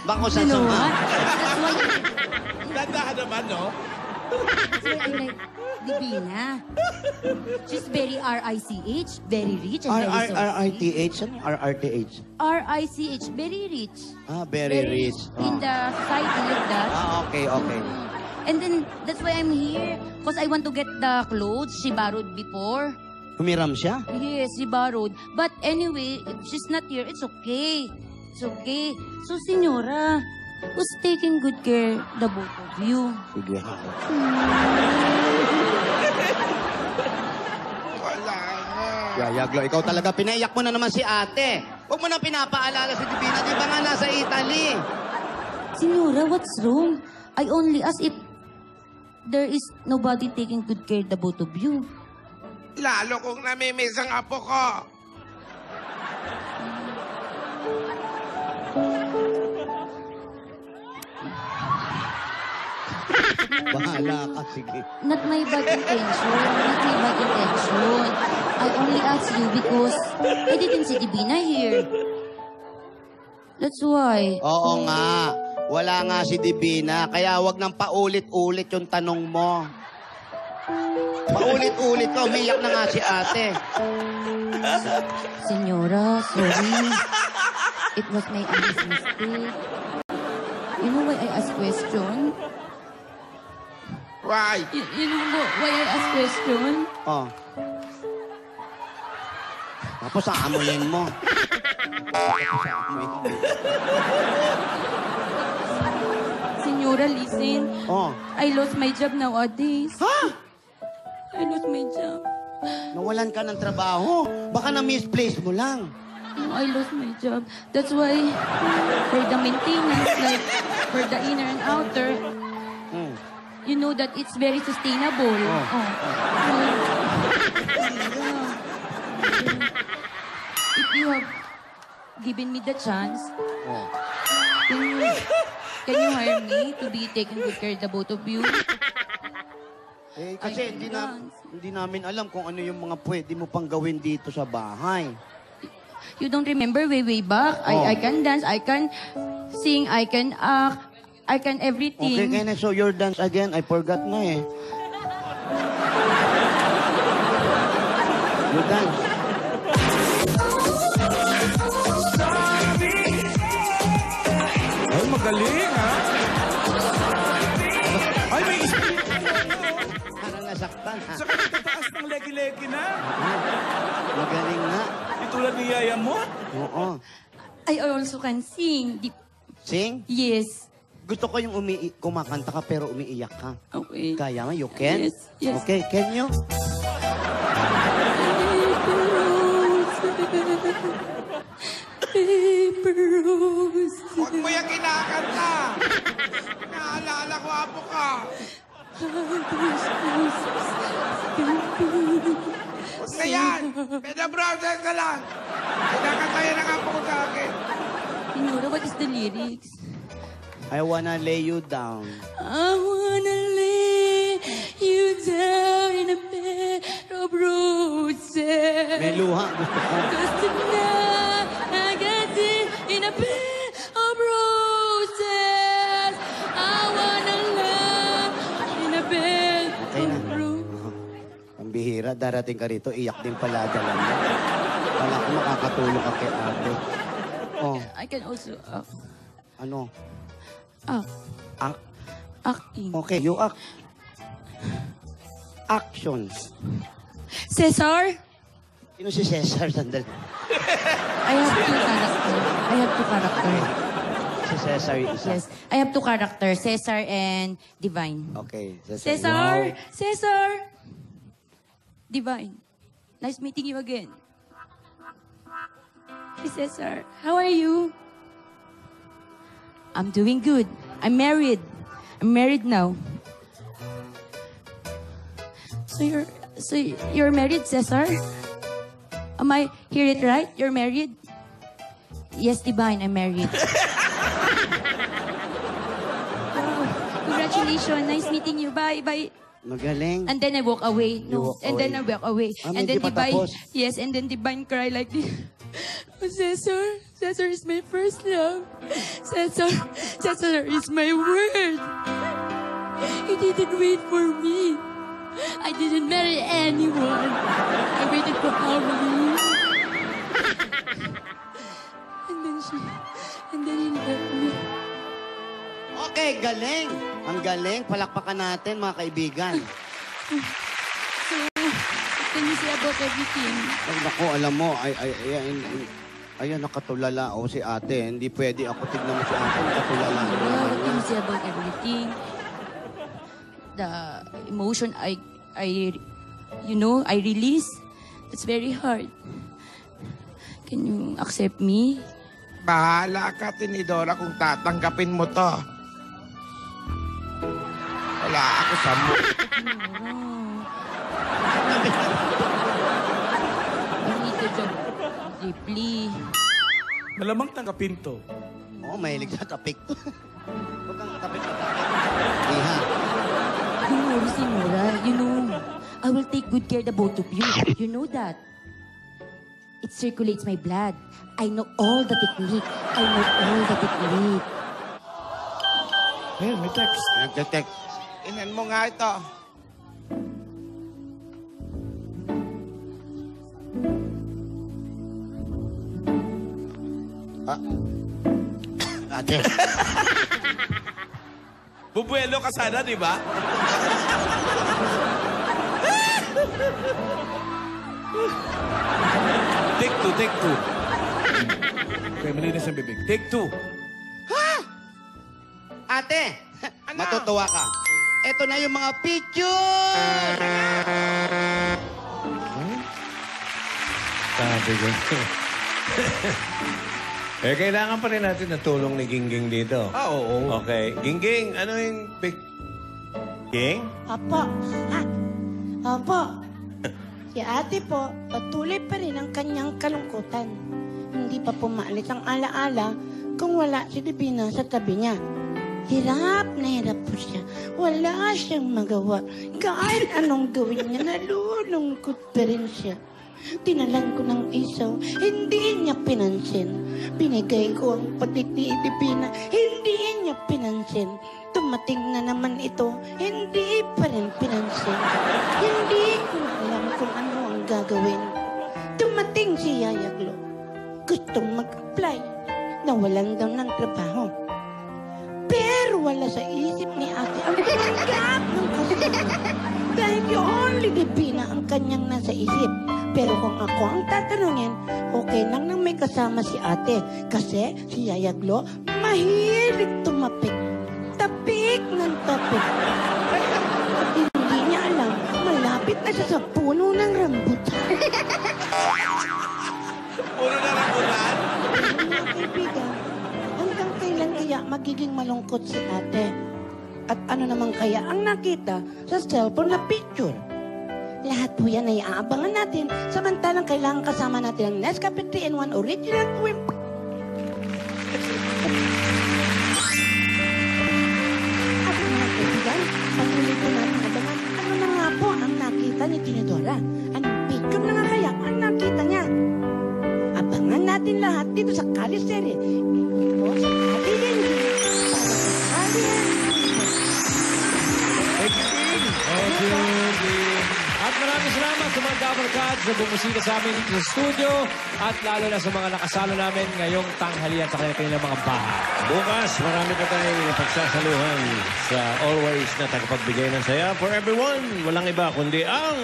Baka kung You know saan-saan. what? That's why... Dandahan naman, no? That's why I like Divina. She's very R-I-C-H, very rich and very so RRTH? Ano yung RRTH? R-I-C-H, very rich. Ah, very rich. In the society like that. Ah, okay, okay. And then, that's why I'm here. Because I want to get the clothes she borrowed before. Humiram siya? Yes, she borrowed. But anyway, if she's not here, it's okay. It's okay. So, Senyora, who's taking good care the both of you? Sige. Wala nga. Yayaglo, ikaw talaga. Pinaiyak mo na naman si ate. Huwag mo na pinapaalala si Divina. Di ba nga nasa Italy? Senyora, what's wrong? I only ask if there is nobody taking good care the both of you. Lalo kung namimiss ang apo ko. Bahala ka, sige. Not my bad intention. Not my bad intention. I only ask you because I didn't see Divina here. That's why. Oo nga. Wala nga si Divina. Kaya wag nang paulit-ulit yung tanong mo. Paulit-ulit ka. Umiyak na nga si ate. Senyora, sorry. It was my honest mistake. You know why I ask question? Why? You know why I ask question? Oh. Tapos aamuyin mo. Senyora, listen. Oh. I lost my job nowadays. Ha? I lost my job. Nawalan ka ng trabaho. Baka na-misplace mo lang. No, I lost my job. That's why, for the maintenance, like, for the inner and outer, you know that it's very sustainable. If you have given me the chance, can you hire me to be taking good care of the both of you? Eh, kasi hindi namin alam kung ano yung mga pwede mo pang gawin dito sa bahay. You don't remember way back? I can dance, I can sing, I can act, I can everything. Okay, kaya na, so your dance again, I forgot na eh. You dance. Ay, magaling, ha? Ay, may isa. Parang nasaktan, ha? Saka nagtataas ng legi-legi na. Magaling nga. Itulad ni Yaya mo. Oo. I also can sing. Sing? Yes. Gusto ko yung kumakanta ka pero umiiyak ka. Okay. Kaya nga, you can? Yes, yes. Okay, can you? Paper rose. Huwag mo yung kinakanta. Naalala ko, apo ka. Huwag na yan. Pwede browser ka lang. Kinakanta yan ang apo ko sa akin. Senyora, what is the lyrics? I wanna lay you down. I wanna lay you down in a bed of roses. May luha, gusto ko. 'Cause tonight I got it in a bed of roses. I wanna love in a bed Okay na. of roses. Ang bihira, darating ka rito, iyak din pala dala mo. Wala ko makakatulong ka kay ate. Oh, I can also ano? act. Acting. Okay, you act. Action. Cesar? Sino si Cesar? Sandali. I have two characters. Si Cesar yung isa. Yes. I have two characters, Cesar and Divine. Okay. Cesar! Wow. Cesar! Divine. Nice meeting you again. Hey, Cesar. How are you? I'm doing good. I'm married. I'm married now. So you're married, Cesar? Am I hear it right? You're married? Yes, Divine, I'm married. Wow. Congratulations. Nice meeting you. Bye. Bye. Magaling. And then I walk away. You walk and away. then I walk away. Ah, and hindi then pa Divine, tapos? yes, and then Divine cry like this. Oh, Cesar, Cesar is my first love. Cesar is my word. He didn't wait for me. I didn't marry anyone. I waited for how many years? And then he left me. Okay, galing. Ang galing. Palakpakan natin, mga kaibigan. So, can you say about everything? Ay, naku, alam mo, ayan, nakatulala. O, si ate, hindi pwede ako tignan mo si ate, nakatulala. What can you say about everything? The emotion I release, it's very hard. Can you accept me? Bahala ka, Tinidora, kung tatanggapin mo to. Wala ako sa mo. You need to jump deeply. Malamang tanggapin to. Oo, mahilig sa tapik. Huwag kang tapik-tapik. Iha. Don't worry, Senora. You know, I will take good care of the both of you. You know that. It circulates my blood. I know all the technique. Ayun, may text. Nagtetek. Inan mo nga ito. Ate. Bubuelo ka sana, di ba? Take two, take two. Okay, malinis ang bibig. Take two. Ate, Ano? matutuwa ka. Ito na yung mga picture! Sabi ko. Kailangan pa rin natin ng tulong ni Gingging dito. Oo. Okay. Gingging, ano yung Ging? Opo. Opo. Si ate po, patuloy pa rin ang kanyang kalungkutan. Hindi pa pumaalis ang alaala kung wala si Divina sa tabi niya. Hirap na hirap po siya. Wala siyang magawa. Kahit anong gawin niya, nalulungkot pa rin siya. Tinalan ko ng isaw, hindi niya pinansin. Binigay ko ang patik ni Divina, hindi niya pinansin. Tumating na naman ito, hindi pa rin pinansin. Hindi ko na alam kung ano ang gagawin. Tumating si Yaya Glo. Gustong mag-apply. Nawalan daw ng trabaho. Pero wala sa isip ni ate ang tumanggap ng kasama. Dahil yung only Divina ang kanyang nasa isip. Pero kung ako ang tatanungin, okay lang nang may kasama si ate. Kasi si Yaya Glo, mahilig tumapik. Tapik ng tapik. At hindi niya alam, malapit na siya sa puno ng rambutan. Puro na rambutan? Mga kaibigan, hanggang kailan kaya magiging malungkot si ate? At ano naman kaya ang nakita sa cellphone na picture? Lahat po yan ay aabangan natin, samantalang kailangan kasama natin ang Nescafe 3-in-1 Original Cream. At mga kaibigan, patuloy po natin abangan ano na nga po ang nakita ni Tinidora. Anong picture na nga kaya ang nakita niya? Abangan natin lahat dito sa Kaliseri. O sa Kaliseri. Para sa Kaliseri. Thank you, Gingging. At maraming salamat sa mga Gabarkads na bumusika sa amin dito sa studio at lalo na sa mga nakasalo namin ngayong tanghalian sa kanilang mga bahay. Bukas, marami pa tayong pagsasaluhan sa always na tagapagbigay ng saya for everyone. Walang iba kundi ang...